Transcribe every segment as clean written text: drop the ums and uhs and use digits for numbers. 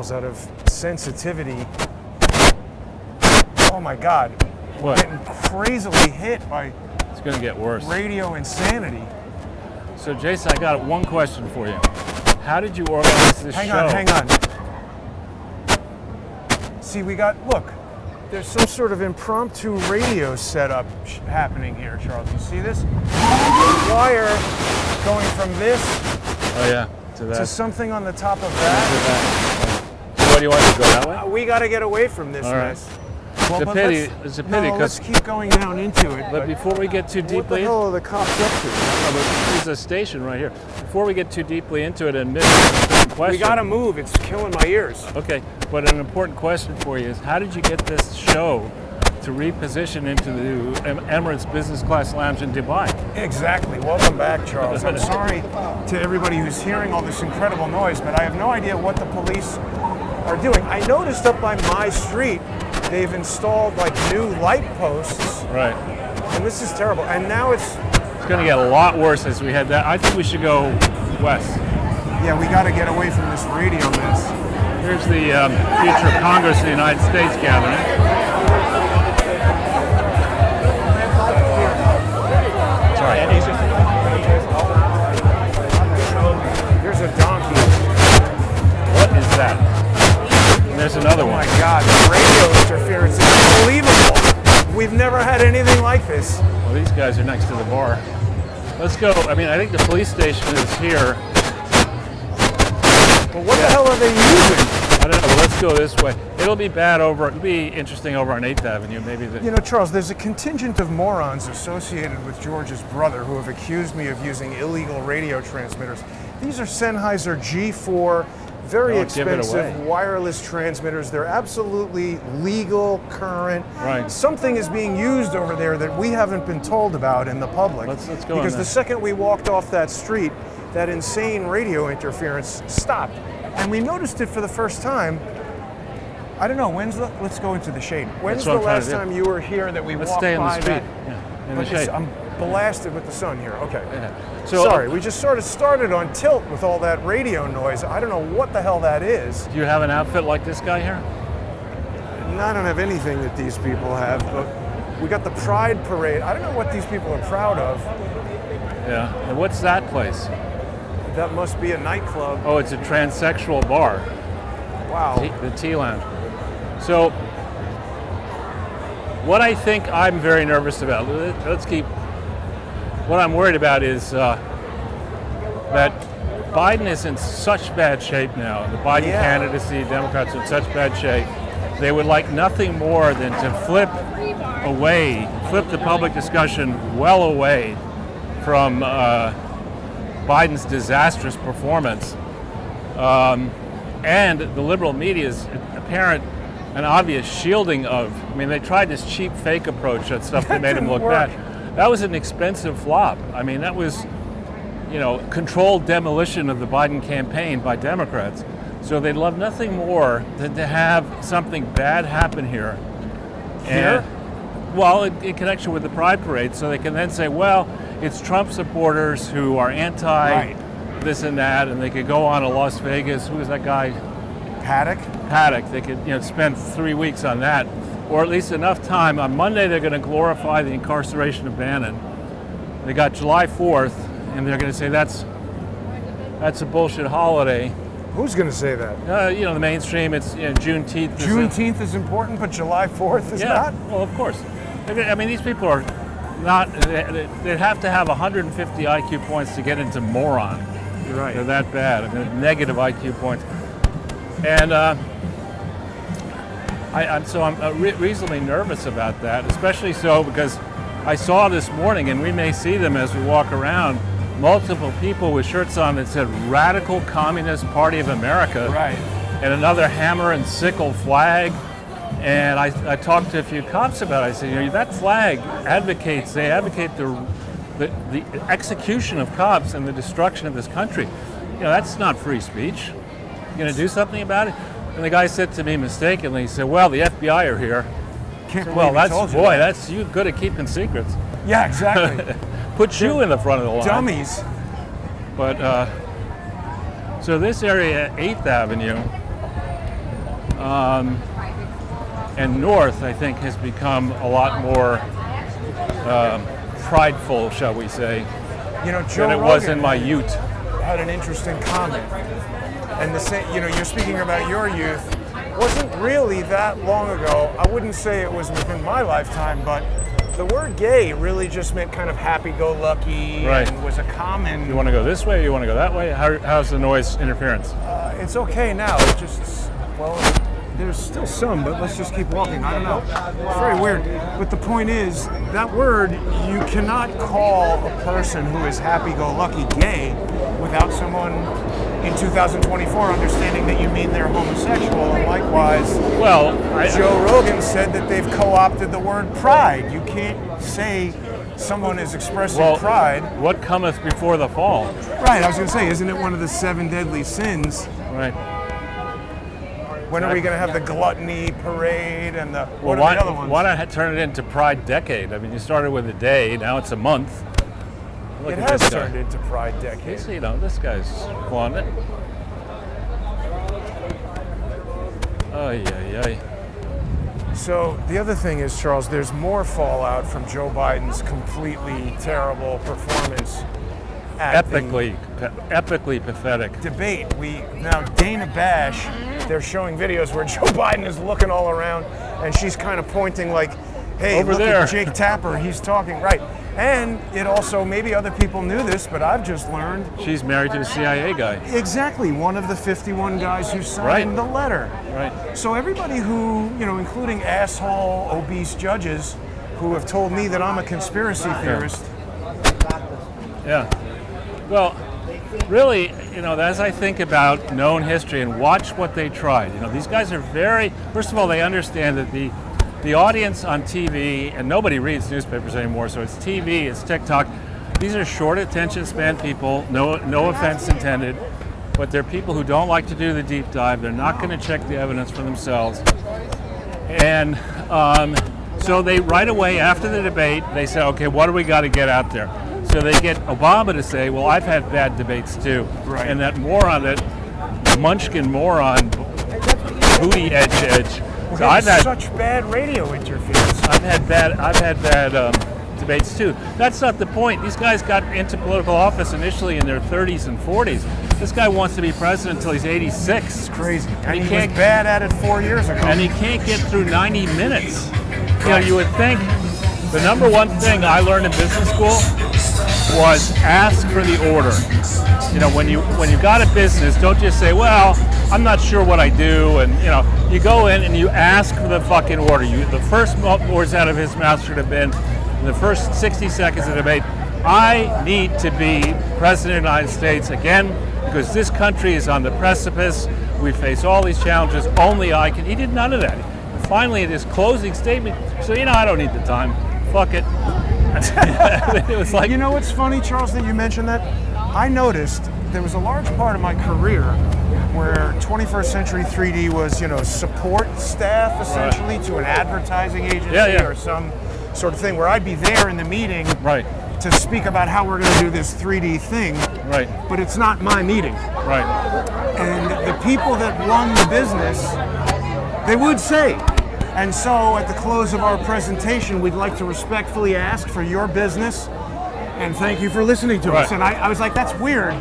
Charles, out of sensitivity. Oh my God. What? Getting crazily hit by It's going to get worse. radio insanity. So, Jason, I got one question for you. How did you organize this show? Hang on. See, look, there's some sort of impromptu radio setup happening here, Charles. You see this? Wire going from this to something on the top of that. So what do you want to go that way? We got to get away from this All right. mess. It's a pity No, let's keep going down into it. But before we get too what the deeply, hell are the cops up to? there's a station right here. Before we get too deeply into it and miss an important question. We got to move. It's killing my ears. Okay, but an important question for you is, how did you get this show to reposition into the Emirates Business Class Lounge in Dubai? Exactly. Welcome back, Charles. I'm sorry to everybody who's hearing all this incredible noise, but I have no idea what the police are doing. I noticed up by my street, they've installed like new light posts. Right. And this is terrible. And now it's going to get a lot worse as we head that. I think we should go west. Yeah, we got to get away from this radio mess. Here's the future Congress of the United States gathering. Sorry. Here's a donkey. What is that? And there's another one. Oh my God, the radio interference is unbelievable. We've never had anything like this. Well, these guys are next to the bar. Let's go. I mean, I think the police station is here. Well, what the hell are they using? I don't know, but let's go this way. It'll be interesting over on 8th Avenue, maybe. You know, Charles, there's a contingent of morons associated with George's brother who have accused me of using illegal radio transmitters. These are Sennheiser G4, very expensive wireless transmitters. They're absolutely legal, current. Right. Something is being used over there that we haven't been told about in the public. Let's go. Because the second we walked off that street, that insane radio interference stopped. And we noticed it for the first time. I don't know, let's go into the shade. When's the last time you were here that we walked by Let's stay in the street. that? Yeah, in the shade. I'm blasted with the sun here. Okay. Yeah. So, sorry, we just sort of started on tilt with all that radio noise. I don't know what the hell that is. Do you have an outfit like this guy here? No, I don't have anything that these people have, but we got the Pride Parade. I don't know what these people are proud of. Yeah. And what's that place? That must be a nightclub. Oh, it's a transsexual bar. Wow. The Tea Lounge. So, what I think I'm very nervous about, what I'm worried about is that Biden is in such bad shape now. The Biden candidacy, Democrats are in such bad shape. They would like nothing more than to flip the public discussion well away from Biden's disastrous performance. And the liberal media's apparent and obvious shielding of, they tried this cheap fake approach, that stuff that made him look bad. That was an expensive flop. That was, controlled demolition of the Biden campaign by Democrats. So they'd love nothing more than to have something bad happen here. Here? Well, in connection with the Pride Parade, so they can then say, well, it's Trump supporters who are anti this and that, and they could go on to Las Vegas. Who was that guy? Paddock. They could, spend 3 weeks on that, or at least enough time. On Monday, they're going to glorify the incarceration of Bannon. They got July 4th, and they're going to say that's a bullshit holiday. Who's going to say that? The mainstream. It's Juneteenth. Juneteenth is important, but July 4th is not? Well, of course. These people are not. They'd have to have 150 IQ points to get into moron. You're right. They're that bad. Negative IQ points. And I'm reasonably nervous about that, especially so because I saw this morning, and we may see them as we walk around, multiple people with shirts on that said Radical Communist Party of America. Right. And another hammer and sickle flag. And I talked to a few cops about it. I said, that flag advocate the execution of cops and the destruction of this country. That's not free speech. You going to do something about it? And the guy said to me mistakenly, he said, well, the FBI are here. That's you good at keeping secrets. Yeah, exactly. Put you in the front of the line. Dummies. But, so this area, 8th Avenue, And North, I think, has become a lot more prideful, shall we say, Joe than it Rogan was in my youth. Had an interesting comment, and the same, you're speaking about your youth. Wasn't really that long ago. I wouldn't say it was within my lifetime, but the word gay really just meant kind of happy-go-lucky, right. And was a common. You want to go this way? Or you want to go that way? How's the noise interference? It's okay now. It just, there's still some, but let's just keep walking. I don't know. It's very weird. But the point is, that word, you cannot call a person who is happy-go-lucky gay without someone in 2024 understanding that you mean they're homosexual. And likewise, Joe Rogan said that they've co-opted the word pride. You can't say someone is expressing pride. What cometh before the fall? Right, I was going to say, isn't it one of the 7 deadly sins? Right. When are we going to have the gluttony parade and the what are the other ones? Why not turn it into Pride Decade? I mean, you started with a day, now it's a month. It has turned into Pride Decade. This guy's flaunting it. So the other thing is, Charles, there's more fallout from Joe Biden's completely terrible performance at epically pathetic debate. Now Dana Bash, they're showing videos where Joe Biden is looking all around and she's kind of pointing like, hey, over look there. At Jake Tapper, he's talking, right. And it also, maybe other people knew this, but I've just learned. She's married to a CIA guy. Exactly, one of the 51 guys who signed the letter. Right. So everybody who, including asshole, obese judges who have told me that I'm a conspiracy theorist. Yeah. Well, really, as I think about known history and watch what they tried, these guys are first of all, they understand that the audience on TV, and nobody reads newspapers anymore, so it's TV, it's TikTok. These are short attention span people, no offense intended, but they're people who don't like to do the deep dive. They're not going to check the evidence for themselves. And so they, right away after the debate, they say, okay, what do we got to get out there? So they get Obama to say, well, I've had bad debates too. Right. And that moron, that munchkin moron, booty edge. So I've had such bad radio interference. I've had bad debates too. That's not the point. These guys got into political office initially in their 30s and 40s. This guy wants to be president until he's 86. It's crazy. And he was bad at it 4 years ago. And he can't get through 90 minutes. You would think the number one thing I learned in business school was ask for the order. When you got a business, don't just say, well, I'm not sure what I do, and you go in and you ask for the fucking order. The first words out of his mouth should have been, in the first 60 seconds of the debate, I need to be president of the United States again because this country is on the precipice. We face all these challenges. Only I can. He did none of that. And finally, in his closing statement, so I don't need the time. Fuck it. It was like, what's funny, Charles, that you mentioned that? I noticed there was a large part of my career where 21st Century 3D was, support staff essentially to an advertising agency or some sort of thing where I'd be there in the meeting to speak about how we're going to do this 3D thing. Right. But it's not my meeting. Right. And the people that run the business, they would say. And so at the close of our presentation, we'd like to respectfully ask for your business and thank you for listening to us. And I was like, that's weird.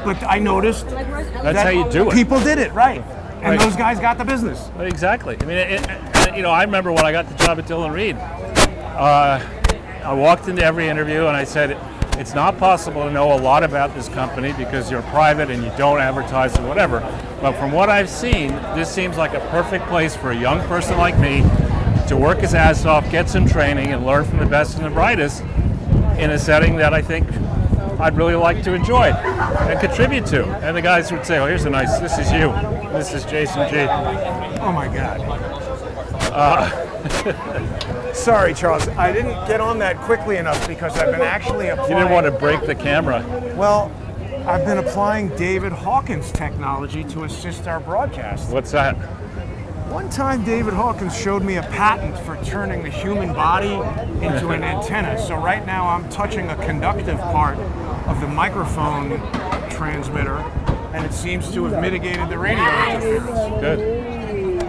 But I noticed that's how you do it. People did it, right. And those guys got the business. Exactly. I mean, I remember when I got the job at Dillon Reed, I walked into every interview and I said, it's not possible to know a lot about this company because you're private and you don't advertise or whatever. But from what I've seen, this seems like a perfect place for a young person like me to work his ass off, get some training, and learn from the best and the brightest in a setting that I think I'd really like to enjoy and contribute to. And the guys would say, oh, this is you. This is Jason G. Oh my God. Sorry, Charles. I didn't get on that quickly enough because I've been actually applying. You didn't want to break the camera. Well, I've been applying David Hawkins technology to assist our broadcast. What's that? One time, David Hawkins showed me a patent for turning the human body into an antenna. So right now, I'm touching a conductive part of the microphone transmitter, and it seems to have mitigated the radio interference. Good.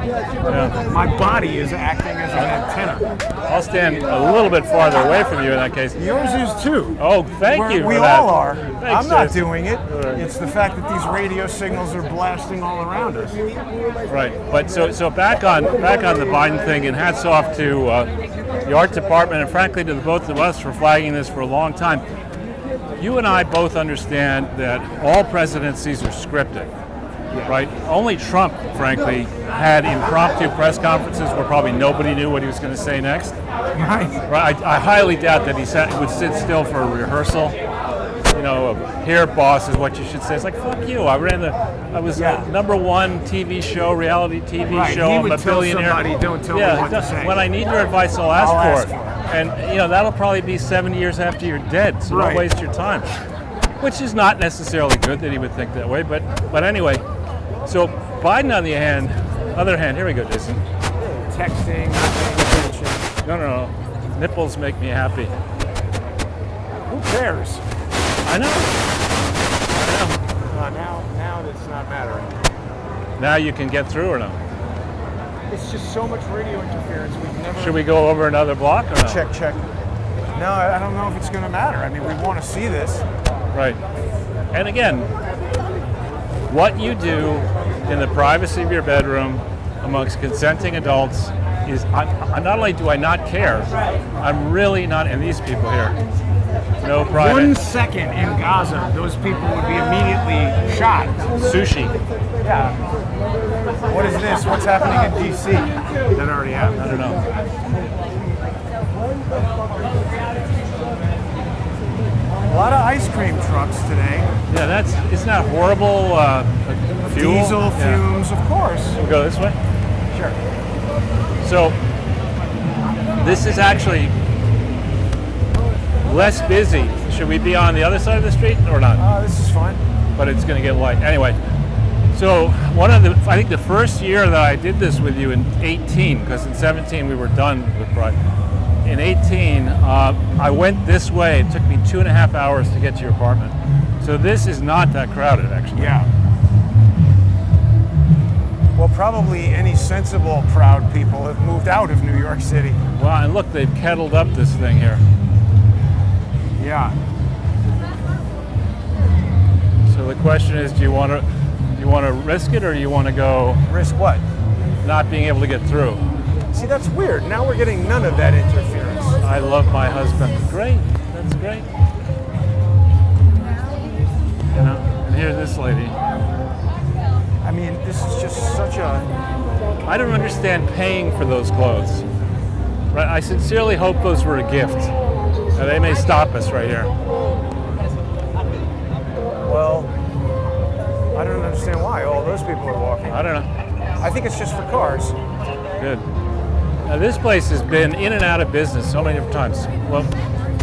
Yeah. My body is acting as an antenna. I'll stand a little bit farther away from you in that case. Yours is too. Oh, thank you. We for that. all are. Thanks, I'm not Jason. doing it. Right. It's the fact that these radio signals are blasting all around us. Right, but so back on the Biden thing, and hats off to the art department, and frankly to the both of us for flagging this for a long time. You and I both understand that all presidencies are scripted, right? Only Trump, frankly, had impromptu press conferences where probably nobody knew what he was going to say next. Right. Right. I highly doubt that he would sit still for a rehearsal. You know, here, boss, is what you should say. It's like, fuck you. I was #1 TV show, reality TV show. He I'm would a tell billionaire. somebody, don't tell me what to say. When I need your advice, I'll ask for it. for it. And that'll probably be 7 years after you're dead, so don't waste your time. Which is not necessarily good that he would think that way, but anyway. So Biden, on the other hand, here we go, Jason. Texting, not paying attention. No. Nipples make me happy. Who cares? I know. Now it's not mattering. Now you can get through or no? It's just so much radio interference. We've never. Should we go over another block or no? Check. No, I don't know if it's going to matter. I mean, we want to see this. Right. And again, what you do in the privacy of your bedroom amongst consenting adults is, not only do I not care, I'm really not, and these people here, no private. 1 second in Gaza, those people would be immediately shot. Sushi. Yeah. What is this? What's happening in D.C.? That already happened. I don't know. A lot of ice cream trucks today. Yeah, isn't that horrible? Fuel? Diesel fumes, of course. We'll go this way. Sure. So this is actually less busy. Should we be on the other side of the street or not? This is fine. But it's going to get light. Anyway, so I think the first year that I did this with you in 18, because in 17 we were done with Pride. In 18, I went this way. It took me 2.5 hours to get to your apartment. So this is not that crowded, actually. Yeah. Well, probably any sensible, proud people have moved out of New York City. Well, and look, they've kettled up this thing here. Yeah. So the question is, do you want to risk it, or do you want to go Risk what? not being able to get through? See, that's weird. Now we're getting none of that interference. I love my husband. Great. That's great. And here's this lady. I mean, this is just such a... I don't understand paying for those clothes. Right? I sincerely hope those were a gift. Now, they may stop us right here. Well, I don't understand why all those people are walking. I don't know. I think it's just for cars. Good. Now, this place has been in and out of business so many different times. Well,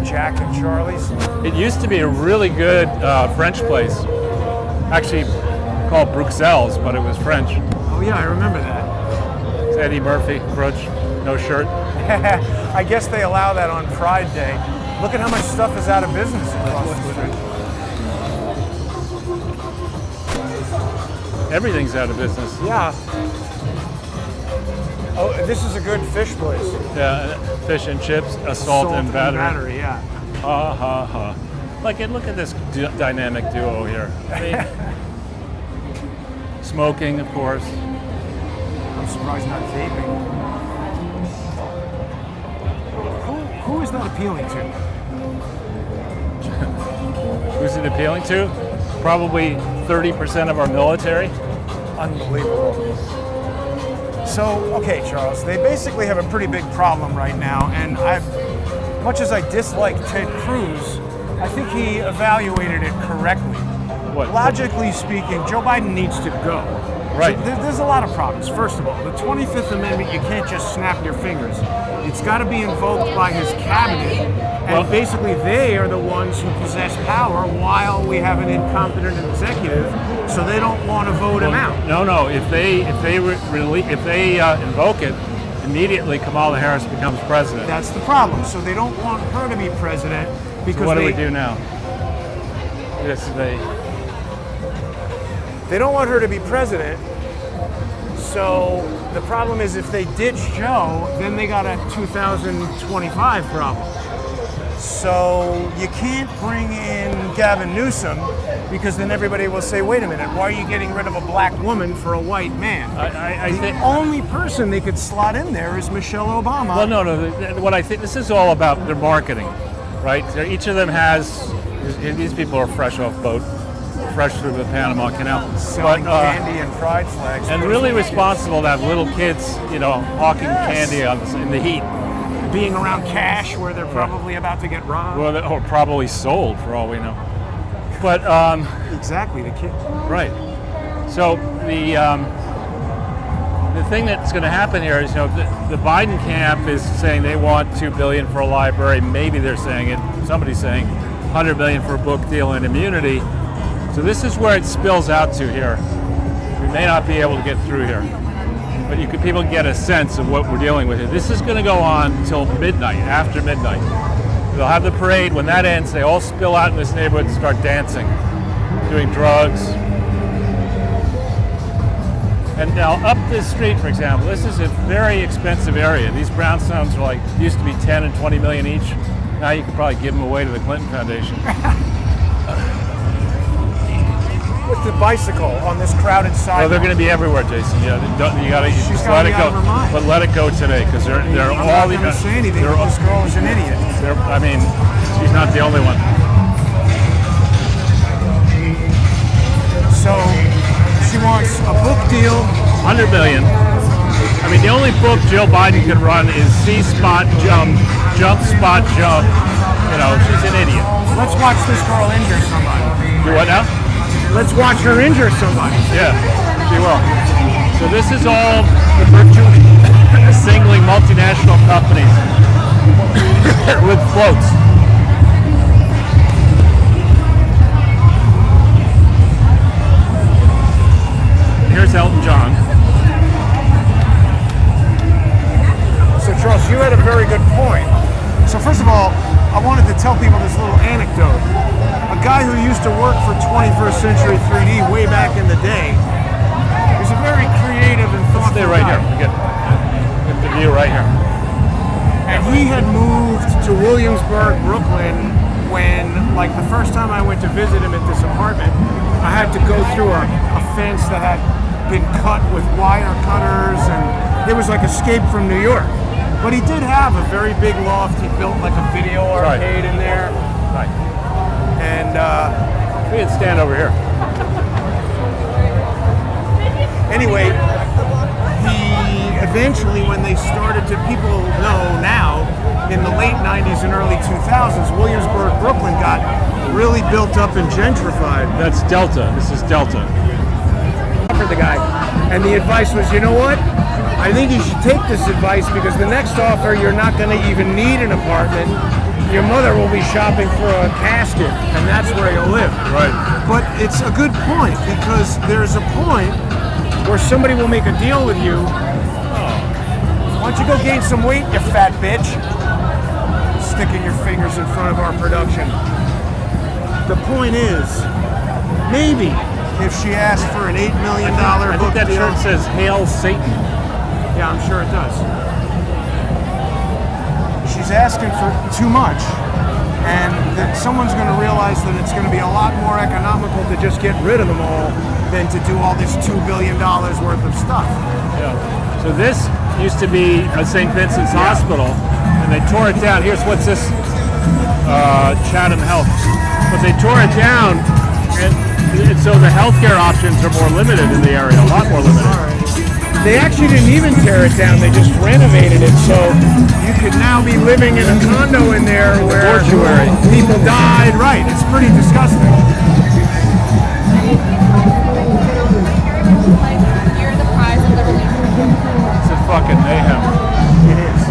Jack and Charlie's. it used to be a really good French place. Actually called Bruxelles, but it was French. Oh yeah, I remember that. It's Eddie Murphy, brooch, no shirt. I guess they allow that on Pride Day. Look at how much stuff is out of business across the street. Everything's out of business. Yeah. Oh, this is a good fish place. Yeah, fish and chips, assault and battery. Yeah. Ha ha ha. Look at this dynamic duo here. I mean, smoking, of course. I'm surprised not vaping. Who is that appealing to? Who's it appealing to? Probably 30% of our military. Unbelievable. So, okay, Charles, they basically have a pretty big problem right now, and much as I dislike Ted Cruz, I think he evaluated it correctly. What? Logically speaking, Joe Biden needs to go. Right. So there's a lot of problems. First of all, the 25th Amendment, you can't just snap your fingers. It's got to be invoked by his cabinet, and basically they are the ones who possess power while we have an incompetent executive, so they don't want to vote him out. No. If they invoke it, immediately Kamala Harris becomes president. That's the problem. So they don't want her to be president because So what do we do now? Yes, they don't want her to be president, so The problem is if they ditch Joe, then they got a 2025 problem. So you can't bring in Gavin Newsom because then everybody will say, wait a minute, why are you getting rid of a black woman for a white man? I think the only person they could slot in there is Michelle Obama. Well, no. What I think, this is all about their marketing, right? Each of them has, these people are fresh off boat, fresh through the Panama Canal. Selling candy and pride flags. And really responsible to have little kids, hawking candy in the heat. Being around cash where they're probably about to get robbed. Well, or probably sold for all we know. But exactly, the kid. Right. So the thing that's going to happen here is, the Biden camp is saying they want $2 billion for a library. Maybe they're saying it. Somebody's saying $100 million for a book deal and immunity. So this is where it spills out to here. We may not be able to get through here, but people can get a sense of what we're dealing with here. This is going to go on until midnight, after midnight. They'll have the parade. When that ends, they all spill out in this neighborhood and start dancing, doing drugs. And now up this street, for example, this is a very expensive area. These brownstones are used to be 10 and 20 million each. Now you could probably give them away to the Clinton Foundation. With the bicycle on this crowded sidewalk. Well, they're going to be everywhere, Jason. Yeah, you got to just let it go. But let it go today, because they're all. I'm not going to say anything. This girl is an idiot. She's not the only one. So she wants a book deal. $100 million. The only book Jill Biden can run is See Spot Jump, Jump Spot Jump. She's an idiot. Let's watch this girl injure somebody. Do what now? Let's watch her injure somebody. Yeah, she will. So this is all the virtually singling multinational companies with floats. Here's Elton John. So Charles, you had a very good point. So first of all, I wanted to tell people this little anecdote. A guy who used to work for 21st Century 3D way back in the day is a very creative and thoughtful Stay right guy. here. Get the view right here. And he had moved to Williamsburg, Brooklyn, when, the first time I went to visit him at this apartment, I had to go through a fence that had been cut with wire cutters, and it was like Escape from New York. But he did have a very big loft. He built a video arcade in there. Right. And we can stand over here. Anyway, he eventually, when they started to, people know now, in the late 90s and early 2000s, Williamsburg, Brooklyn got really built up and gentrified. That's Delta. This is Delta. For the guy. And the advice was, you know what? I think you should take this advice because the next offer, you're not going to even need an apartment. Your mother will be shopping for a casket, and that's where you'll live. Right. But it's a good point because there's a point where somebody will make a deal with you. Why don't you go gain some weight, you fat bitch? Sticking your fingers in front of our production. The point is, maybe if she asked for an $8 million book that deal. shirt says Hail Satan. Yeah, I'm sure it does. She's asking for too much, and that someone's going to realize that it's going to be a lot more economical to just get rid of them all than to do all this $2 billion worth of stuff. Yeah. So this used to be a St. Vincent's Hospital, and they tore it down. What's this? Chatham Health. But they tore it down, and so the healthcare options are more limited in the area, a lot more limited. They actually didn't even tear it down, they just renovated it, so you could now be living in a condo in there where people died. Right, it's pretty disgusting. You're the prize of the relief. It's a fucking mayhem. It is.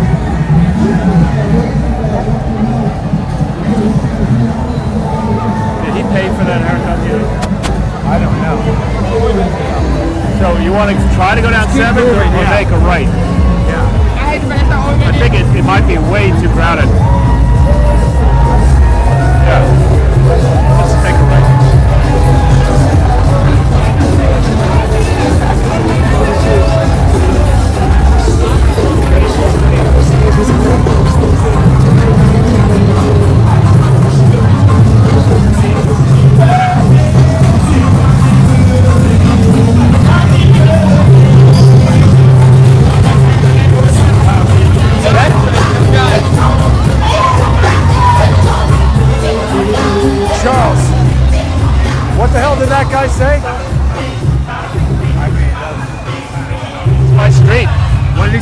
Did he pay for that haircut yet? I don't know. So you want to try to go down 7th or make a right? Yeah. I think it might be way too crowded. Yeah. Let's take a right.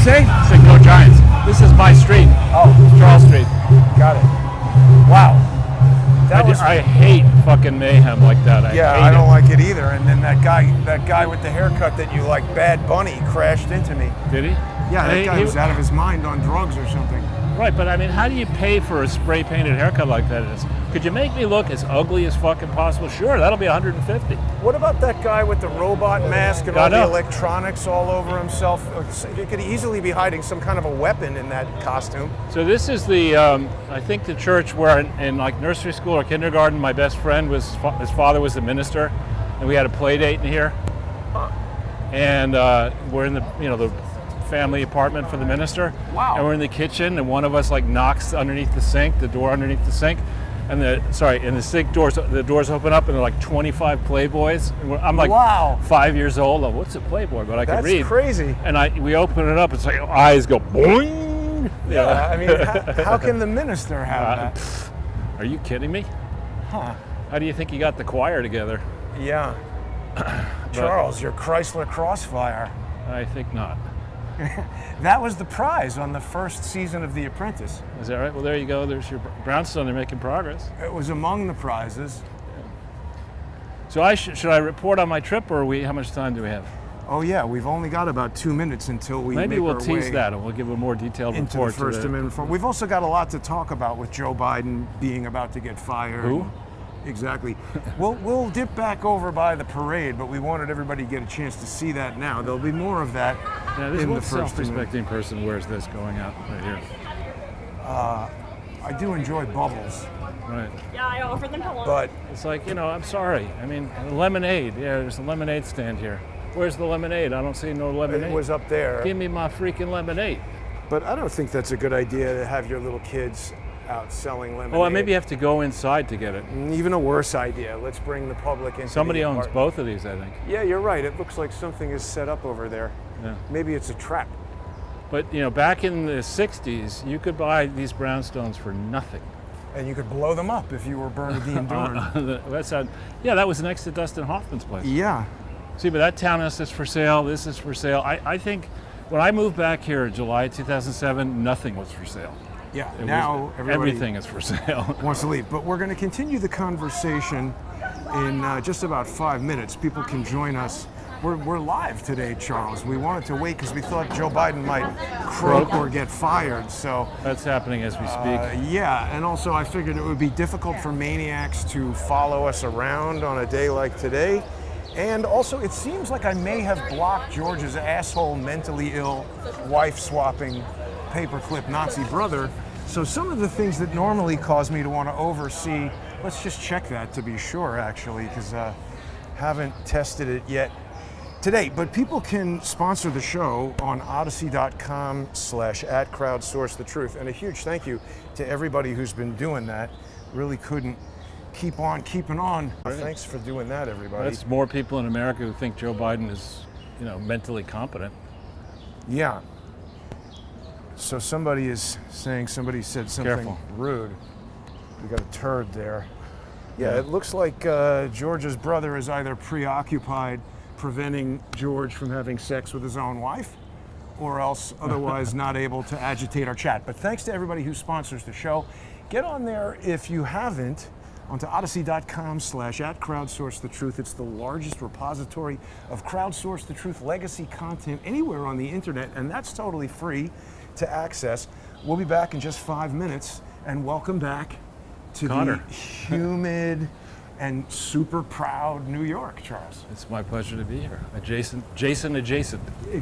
say? I said go Giants. This is my street. Oh, Charles Street. got it. Wow. I hate fucking mayhem like that. I don't like it either. And then that guy with the haircut that you like, Bad Bunny, crashed into me. Did he? Yeah, that guy was out of his mind on drugs or something. Right, but I mean, how do you pay for a spray painted haircut like that? Could you make me look as ugly as fucking possible? Sure, that'll be 150. What about that guy with the robot mask and all the electronics all over himself? He could easily be hiding some kind of a weapon in that costume. So this is the, I think the church where in like nursery school or kindergarten, my best friend his father was the minister, and we had a play date in here. And we're in the family apartment for the minister. Wow. And we're in the kitchen, and one of us like knocks underneath the sink, the door underneath the sink, and the sink the doors open up, and there are like 25 Playboys. And I'm like, wow, 5 years old. Like, what's a Playboy? But I could read. That's crazy. And we open it up. It's like eyes go boing. Yeah. I mean, how can the minister have that? Are you kidding me? Huh? How do you think he got the choir together? Yeah. Charles, your Chrysler Crossfire. I think not. That was the prize on the first season of The Apprentice. Is that right? Well, there you go. There's your brownstone. They're making progress. It was among the prizes. So should I report on my trip, or how much time do we have? Oh yeah, we've only got about 2 minutes until we maybe make we'll our tease way that, and we'll give a more detailed into report the First Amendment form. We've also got a lot to talk about with Joe Biden being about to get fired. Who? Exactly. We'll dip back over by the parade, but we wanted everybody to get a chance to see that now. There'll be more of that in the First self-respecting person wears this going out right here? I do enjoy bubbles. Right. Yeah, I offered them to lunch. But it's like, I'm sorry. I mean, lemonade. Yeah, there's a lemonade stand here. Where's the lemonade? I don't see no lemonade. It was up there. Give me my freaking lemonade. But I don't think that's a good idea to have your little kids out selling lemonade. Oh, maybe you have to go inside to get it. Even a worse idea. Let's bring the public into Somebody the owns apartment. both of these, I think. Yeah, you're right. It looks like something is set up over there. Yeah. Maybe it's a trap. But, back in the 60s, you could buy these brownstones for nothing. And you could blow them up if you were Bernadine Dorn. That was next to Dustin Hoffman's place. Yeah. See, but that townhouse is for sale. This is for sale. I think when I moved back here in July 2007, nothing was for sale. Yeah, now everything is for sale. Wants to leave. But we're going to continue the conversation in just about 5 minutes. People can join us. We're live today, Charles. We wanted to wait because we thought Joe Biden might croak or get fired. So that's happening as we speak. Yeah, and also I figured it would be difficult for maniacs to follow us around on a day like today. And also, it seems like I may have blocked George's asshole, mentally ill, wife-swapping, paperclip Nazi brother. So some of the things that normally cause me to want to oversee, let's just check that to be sure, actually, because haven't tested it yet today. But people can sponsor the show on odyssey.com/@crowdsourcethetruth. And a huge thank you to everybody who's been doing that. Really couldn't keep on keeping on. Thanks for doing that, everybody. That's more people in America who think Joe Biden is, mentally competent. Yeah. So somebody said something rude. We got a turd there. Yeah, it looks like George's brother is either preoccupied preventing George from having sex with his own wife, or else otherwise not able to agitate our chat. But thanks to everybody who sponsors the show. Get on there if you haven't, onto odyssey.com/@crowdsourcethetruth. It's the largest repository of Crowdsource the Truth legacy content anywhere on the internet, and that's totally free to access. We'll be back in just 5 minutes, and welcome back to Connor. the humid and super proud New York, Charles. It's my pleasure to be here. Jason adjacent. Exactly.